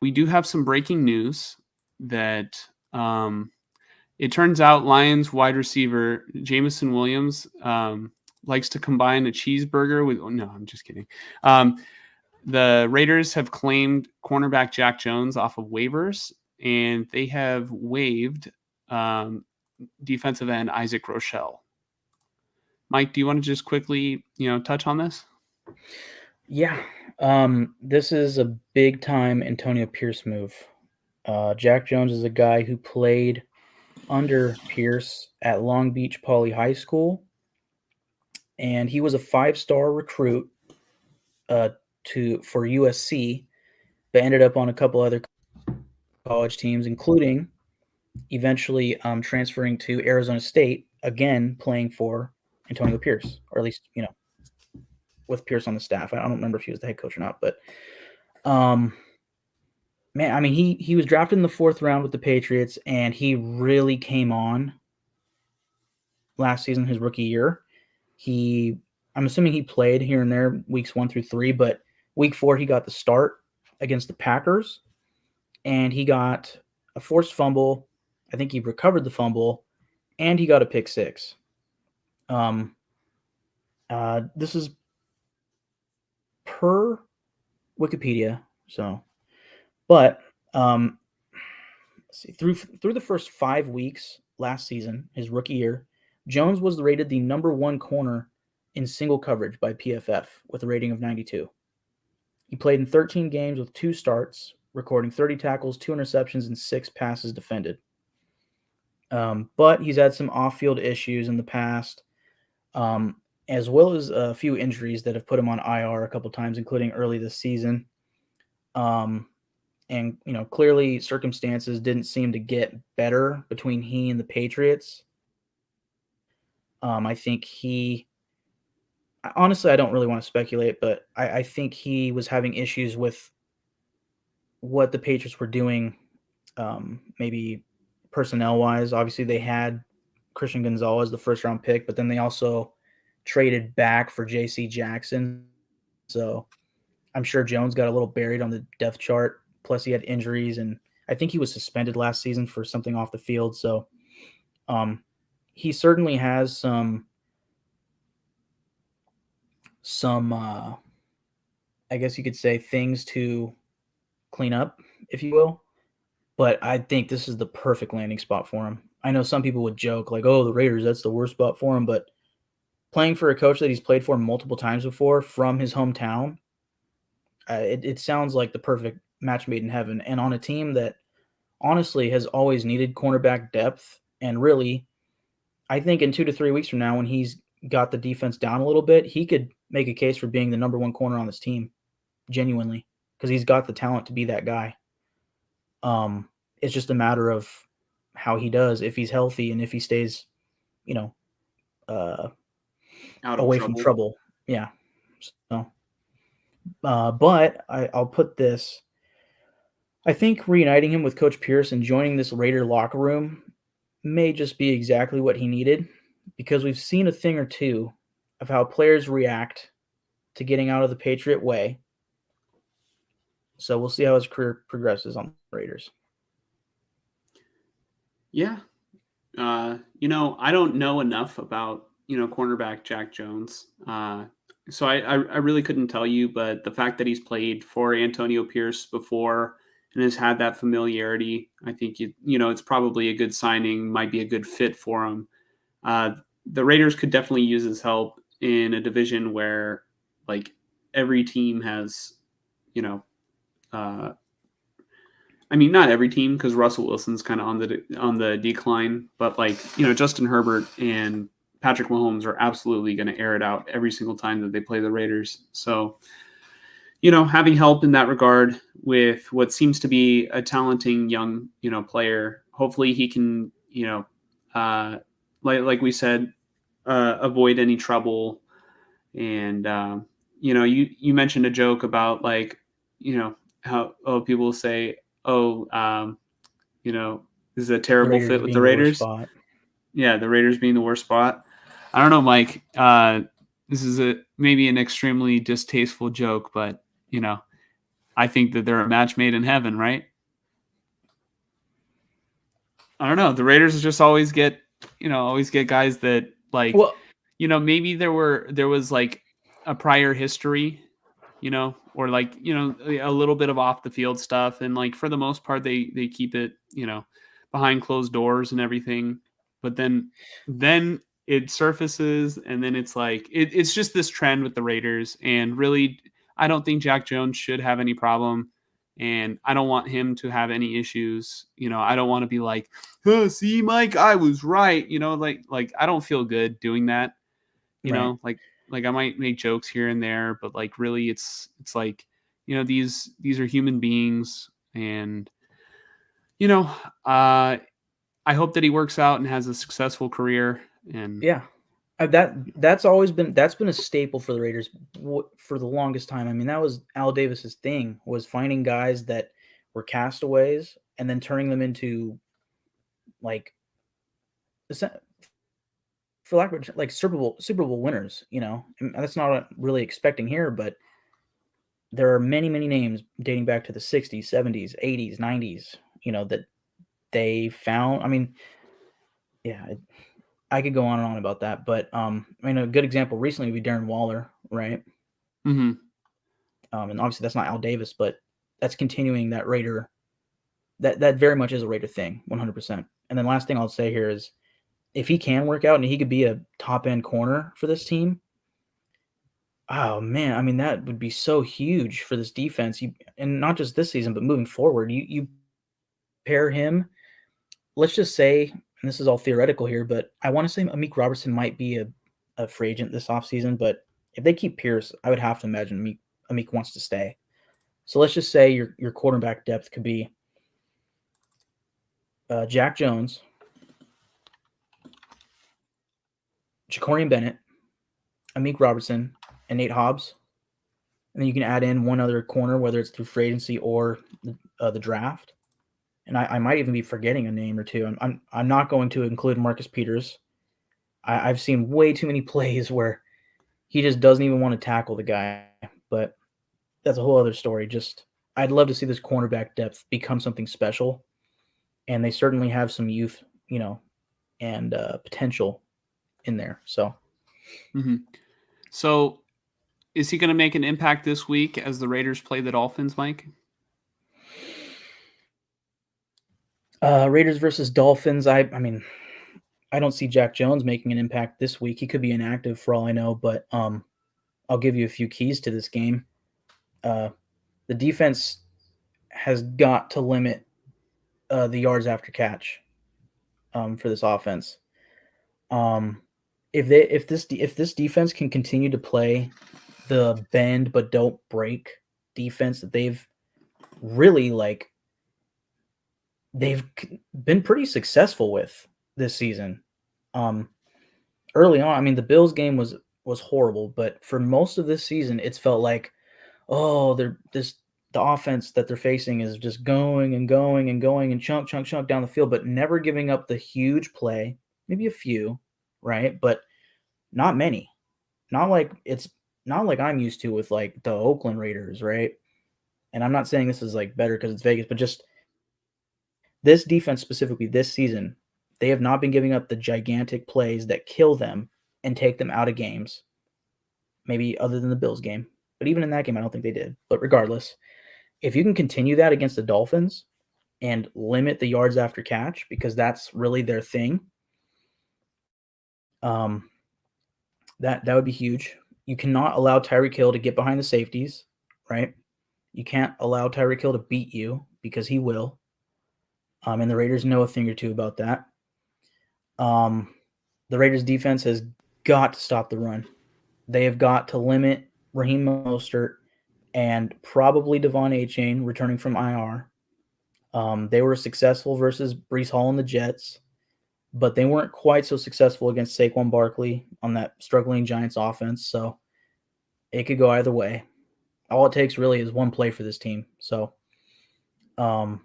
we do have some breaking news that it turns out Lions wide receiver Jameson Williams likes to combine a cheeseburger with. No, I'm just kidding. The Raiders have claimed cornerback Jack Jones off of waivers, and they have waived defensive end Isaac Rochelle. Mike, do you want to just quickly, touch on this? Yeah. This is a big time Antonio Pierce move. Jack Jones is a guy who played under Pierce at Long Beach Poly High School, and he was a 5-star recruit for USC, but ended up on a couple other college teams, including eventually transferring to Arizona State, again playing for Antonio Pierce, or at least with Pierce on the staff. I don't remember if he was the head coach or not, but man, I mean, he was drafted in the 4th round with the Patriots, and he really came on last season, his rookie year. I'm assuming he played here and there weeks 1 through 3, but week 4 he got the start against the Packers, and he got a forced fumble. I think he recovered the fumble, and he got a pick 6. This is per Wikipedia, but let's see, through the first 5 weeks last season, his rookie year, Jones was rated the number 1 corner in single coverage by PFF with a rating of 92. He played in 13 games with 2 starts, recording 30 tackles, 2 interceptions, and 6 passes defended. But he's had some off-field issues in the past, as well as a few injuries that have put him on IR a couple times, including early this season. And, clearly circumstances didn't seem to get better between he and the Patriots. I think honestly, I don't really want to speculate, but I think he was having issues with what the Patriots were doing, maybe personnel-wise. Obviously, they had Christian Gonzalez, the first-round pick, but then they also traded back for J.C. Jackson. So I'm sure Jones got a little buried on the depth chart. Plus, he had injuries, and I think he was suspended last season for something off the field. So he certainly has some I guess you could say things to clean up, if you will. But I think this is the perfect landing spot for him. I know some people would joke like, oh, the Raiders, that's the worst spot for him. But playing for a coach that he's played for multiple times before from his hometown, it sounds like the perfect match made in heaven. And on a team that honestly has always needed cornerback depth. And really, I think in 2 to 3 weeks from now, when he's got the defense down a little bit, he could make a case for being the number 1 corner on this team, genuinely, because he's got the talent to be that guy. It's just a matter of how he does, if he's healthy and if he stays, away from trouble. Yeah. So, but I'll put this. I think reuniting him with Coach Pierce and joining this Raider locker room may just be exactly what he needed, because we've seen a thing or two of how players react to getting out of the Patriot way. So we'll see how his career progresses on the Raiders. Yeah. I don't know enough about, cornerback Jack Jones. So I really couldn't tell you, but the fact that he's played for Antonio Pierce before and has had that familiarity, I think, it's probably a good signing, might be a good fit for him. The Raiders could definitely use his help in a division where, like, every team has, not every team, because Russell Wilson's kind of on the decline, but Justin Herbert and Patrick Mahomes are absolutely going to air it out every single time that they play the Raiders. So, having help in that regard with what seems to be a talented young, player, hopefully he can, like we said, avoid any trouble. And, you mentioned a joke about how people say, this is a terrible fit with the Raiders. Yeah, the Raiders being the worst spot. I don't know, Mike. This is maybe an extremely distasteful joke, but I think that they're a match made in heaven, right? I don't know. The Raiders just always get guys that like, Well, maybe there was like a prior history, or like, a little bit of off the field stuff, and like for the most part they keep it, behind closed doors and everything. But then it surfaces, and then it's like it's just this trend with the Raiders, and really I don't think Jack Jones should have any problem, and I don't want him to have any issues. I don't want to be like, oh, see, Mike, I was right. Like I don't feel good doing that. right. Like I might make jokes here and there, but like really, it's like, these are human beings, and you know, uh, I hope that he works out and has a successful career. And Yeah. That's been a staple for the Raiders for the longest time. I mean, that was Al Davis's thing, was finding guys that were castaways and then turning them into like for lack of like Super Bowl winners. And that's not what I'm really expecting here, but there are many many names dating back to the 60s, 70s, 80s, 90s. That they found. I mean, yeah, I could go on and on about that, but I mean, a good example recently would be Darren Waller, right? mhm, And obviously that's not Al Davis, but that's continuing that Raider. That very much is a Raider thing, 100%. And then last thing I'll say here is, if he can work out and he could be a top end corner for this team, oh man, I mean that would be so huge for this defense. And not just this season, but moving forward, you pair him. Let's just say, and this is all theoretical here, but I want to say Amik Robertson might be a free agent this offseason, but if they keep Pierce, I would have to imagine Amik wants to stay. So let's just say your quarterback depth could be Jack Jones, Jacorian Bennett, Amik Robertson, and Nate Hobbs. And then you can add in one other corner, whether it's through free agency or the draft. And I might even be forgetting a name or two. I'm not going to include Marcus Peters. I've seen way too many plays where he just doesn't even want to tackle the guy. But that's a whole other story. I'd love to see this cornerback depth become something special. And they certainly have some youth, and potential in there. So mhm. So is he going to make an impact this week as the Raiders play the Dolphins, Mike? Raiders versus Dolphins. I mean, I don't see Jack Jones making an impact this week. He could be inactive for all I know, but I'll give you a few keys to this game. The defense has got to limit the yards after catch for this offense. If this defense can continue to play the bend but don't break defense that they've really they've been pretty successful with this season. Early on, I mean, the Bills game was horrible, but for most of this season, it's felt like, oh, the offense that they're facing is just going and going and going and chunk down the field, but never giving up the huge play. Maybe a few, right? But not many. Not like I'm used to with like the Oakland Raiders, right? And I'm not saying this is like better because it's Vegas, but just this defense specifically this season, they have not been giving up the gigantic plays that kill them and take them out of games. Maybe other than the Bills game. But even in that game, I don't think they did. But regardless, if you can continue that against the Dolphins and limit the yards after catch, because that's really their thing, that would be huge. You cannot allow Tyreek Hill to get behind the safeties, right? You can't allow Tyreek Hill to beat you because he will. And the Raiders know a thing or two about that. The Raiders defense has got to stop the run. They have got to limit Raheem Mostert and probably Devon Achane returning from IR. They were successful versus Breece Hall and the Jets, but they weren't quite so successful against Saquon Barkley on that struggling Giants offense. So it could go either way. All it takes really is one play for this team. So, and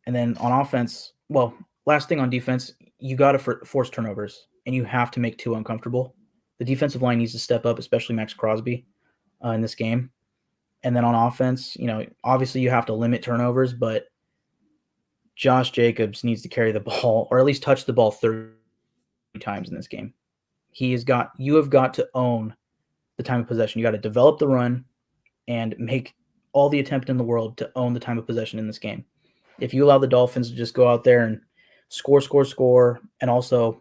then on offense, well, last thing on defense, you got to force turnovers, and you have to make Tua uncomfortable. The defensive line needs to step up, especially Max Crosby in this game. And then on offense, obviously you have to limit turnovers, but Josh Jacobs needs to carry the ball or at least touch the ball 30 times in this game. You have got to own the time of possession. You got to develop the run and make all the attempt in the world to own the time of possession in this game. If you allow the Dolphins to just go out there and score, and also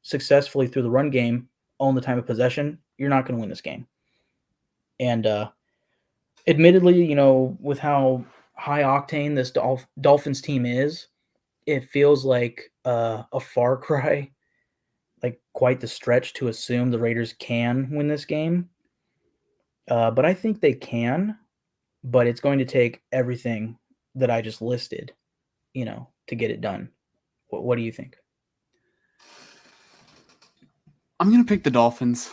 successfully through the run game own the time of possession, you're not going to win this game. And admittedly, with how high octane this Dolphins team is, it feels like a far cry, like quite the stretch to assume the Raiders can win this game. But I think they can, but it's going to take everything that I just listed, to get it done. What do you think? I'm going to pick the Dolphins.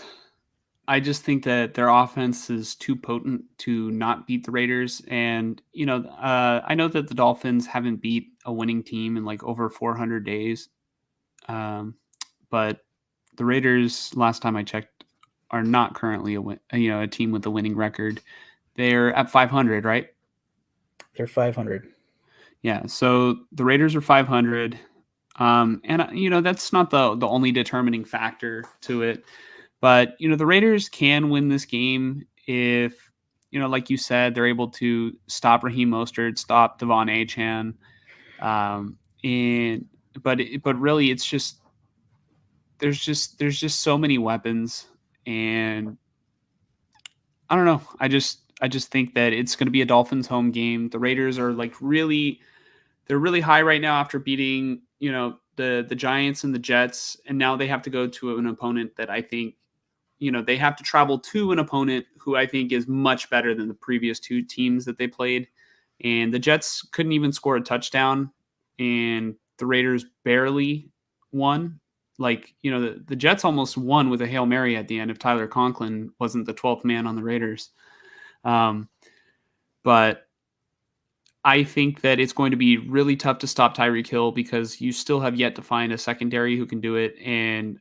I just think that their offense is too potent to not beat the Raiders. And, I know that the Dolphins haven't beat a winning team in like over 400 days. But the Raiders, last time I checked, are not currently a team with a winning record. They're at 500, right? They're 500. Yeah. So the Raiders are 500. And that's not the only determining factor to it. But, the Raiders can win this game if, like you said, they're able to stop Raheem Mostert, stop Devon Achane. But really it's just there's just so many weapons, and I don't know. I just think that it's going to be a Dolphins home game. The Raiders are they're really high right now after beating, the Giants and the Jets, and now they have to go to an opponent that I think, they have to travel to an opponent who I think is much better than the previous two teams that they played. And the Jets couldn't even score a touchdown, and the Raiders barely won. Like, the Jets almost won with a Hail Mary at the end if Tyler Conklin wasn't the 12th man on the Raiders. But I think that it's going to be really tough to stop Tyreek Hill because you still have yet to find a secondary who can do it. And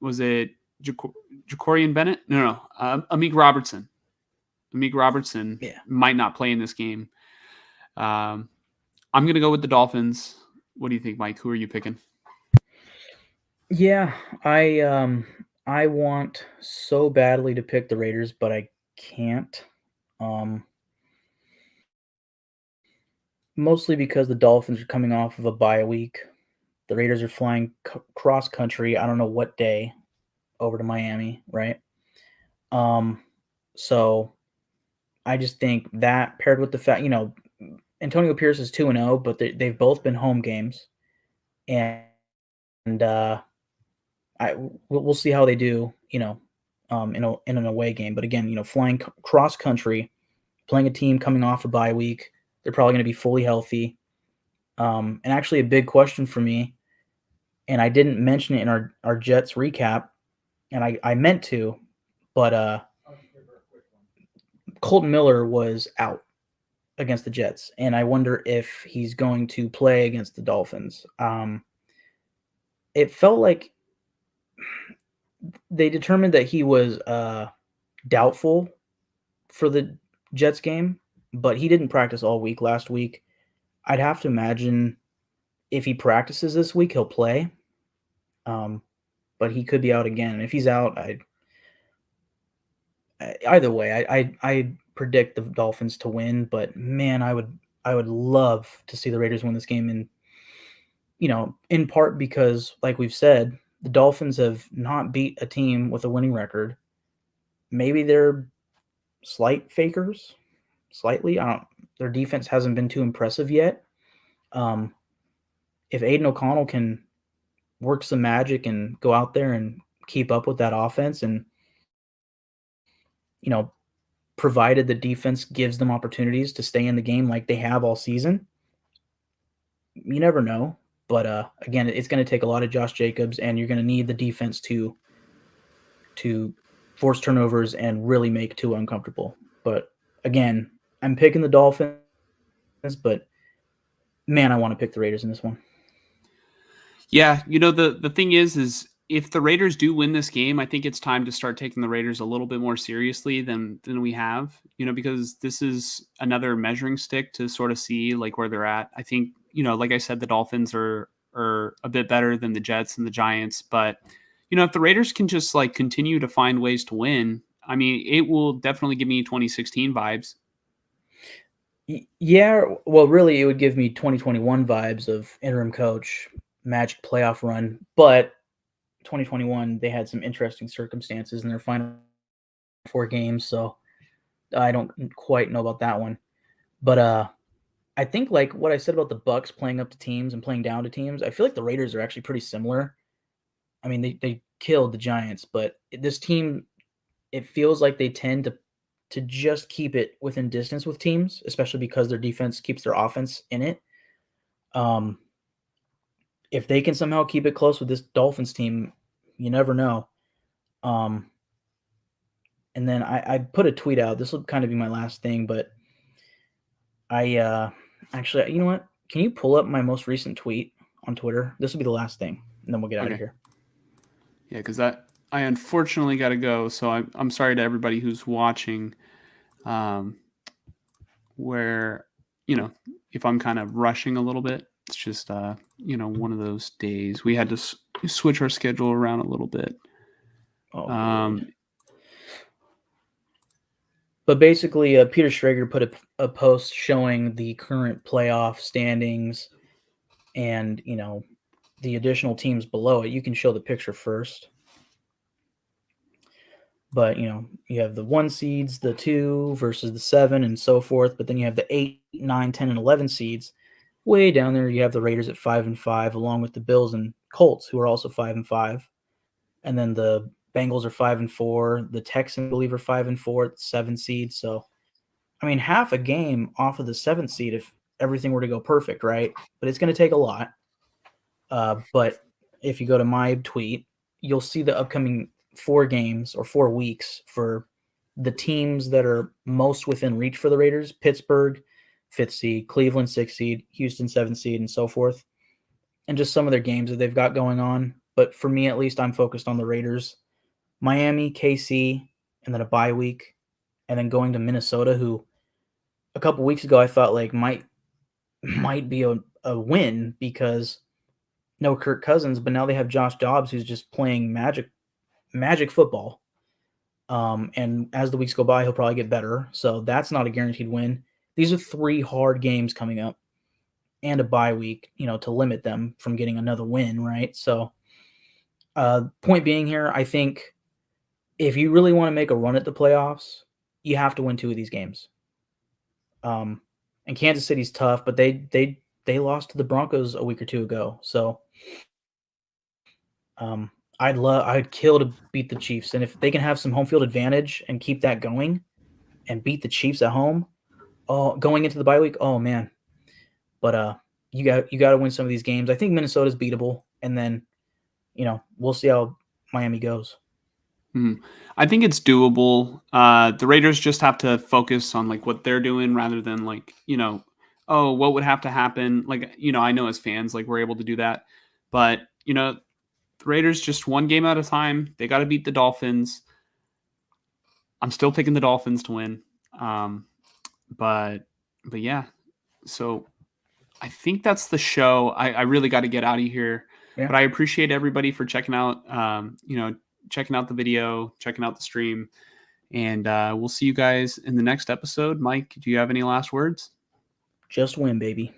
was it Jacorian Bennett? No. Amik Robertson. Amik Robertson might not play in this game. I'm going to go with the Dolphins. What do you think, Mike? Who are you picking? Yeah, I want so badly to pick the Raiders, but I can't. Mostly because the Dolphins are coming off of a bye week. The Raiders are flying cross country. I don't know what day over to Miami, right? So I just think that paired with the fact, Antonio Pierce is 2-0, but they've both been home games, and we'll see how they do, in an away game. But again, flying cross country, playing a team coming off a bye week, they're probably going to be fully healthy. And actually, a big question for me, and I didn't mention it in our Jets recap, and I meant to, but Colton Miller was out against the Jets, and I wonder if he's going to play against the Dolphins. It felt like they determined that he was doubtful for the Jets game, but he didn't practice all week last week. I'd have to imagine if he practices this week, he'll play. But he could be out again. And if he's out, either way, I predict the Dolphins to win. But man, I would love to see the Raiders win this game, and in part because, like we've said, the Dolphins have not beat a team with a winning record. Maybe they're slight fakers, slightly. Their defense hasn't been too impressive yet. If Aiden O'Connell can work some magic and go out there and keep up with that offense, and provided the defense gives them opportunities to stay in the game like they have all season, you never know. But again, it's going to take a lot of Josh Jacobs, and you're going to need the defense to force turnovers and really make Tua uncomfortable. But again, I'm picking the Dolphins, but man, I want to pick the Raiders in this one. Yeah, the thing is if the Raiders do win this game, I think it's time to start taking the Raiders a little bit more seriously than we have, because this is another measuring stick to sort of see like where they're at. I think, like I said, the Dolphins are a bit better than the Jets and the Giants, but if the Raiders can just like continue to find ways to win, I mean, it will definitely give me 2016 vibes. Yeah, well, really, it would give me 2021 vibes of interim coach, magic playoff run, but 2021 they had some interesting circumstances in their final 4 games, so I don't quite know about that one. But I think like what I said about the Bucks playing up to teams and playing down to teams, I feel like the Raiders are actually pretty similar. I mean, they killed the Giants, but this team, it feels like they tend to just keep it within distance with teams, especially because their defense keeps their offense in it. Um, if they can somehow keep it close with this Dolphins team, you never know. Um, and then I put a tweet out. This will kind of be my last thing, but I actually, you know what? Can you pull up my most recent tweet on Twitter? This will be the last thing, and then we'll get out of here. Yeah, because I unfortunately got to go, so I'm sorry to everybody who's watching. Where if I'm kind of rushing a little bit, it's just one of those days. We had to switch our schedule around a little bit. But basically, Peter Schrager put a post showing the current playoff standings and the additional teams below it. You can show the picture first. But you have the 1 seeds, the 2 versus the 7, and so forth. But then you have the 8, 9, 10, and 11 seeds. Way down there, you have the Raiders at 5-5, along with the Bills and Colts, who are also 5-5. And then the Bengals are 5-4. The Texans, I believe, are 5-4 at the 7 seed. So, I mean, half a game off of the 7th seed if everything were to go perfect, right? But it's going to take a lot. But if you go to my tweet, you'll see the upcoming 4 games or 4 weeks for the teams that are most within reach for the Raiders: Pittsburgh, 5th seed, Cleveland, 6th seed, Houston, 7th seed, and so forth. And just some of their games that they've got going on. But for me, at least, I'm focused on the Raiders. Miami, KC, and then a bye week. And then going to Minnesota, who a couple weeks ago I thought like might be a win because no Kirk Cousins, but now they have Josh Dobbs, who's just playing magic football. And as the weeks go by, he'll probably get better. So that's not a guaranteed win. These are 3 hard games coming up and a bye week, to limit them from getting another win, right? So point being here, I think if you really want to make a run at the playoffs, you have to win 2 of these games. And Kansas City's tough, but they lost to the Broncos a week or 2 ago. So I'd kill to beat the Chiefs, and if they can have some home field advantage and keep that going, and beat the Chiefs at home, going into the bye week, oh man. But you got to win some of these games. I think Minnesota's beatable, and then we'll see how Miami goes. I think it's doable. The Raiders just have to focus on like what they're doing rather than like what would have to happen. Like I know as fans like we're able to do that, but the Raiders just 1 game at a time. They got to beat the Dolphins. I'm still picking the Dolphins to win. But yeah, so I think that's the show. I really got to get out of here, but I appreciate everybody for checking out, checking out the video, checking out the stream, and we'll see you guys in the next episode. Mike, do you have any last words? Just win, baby.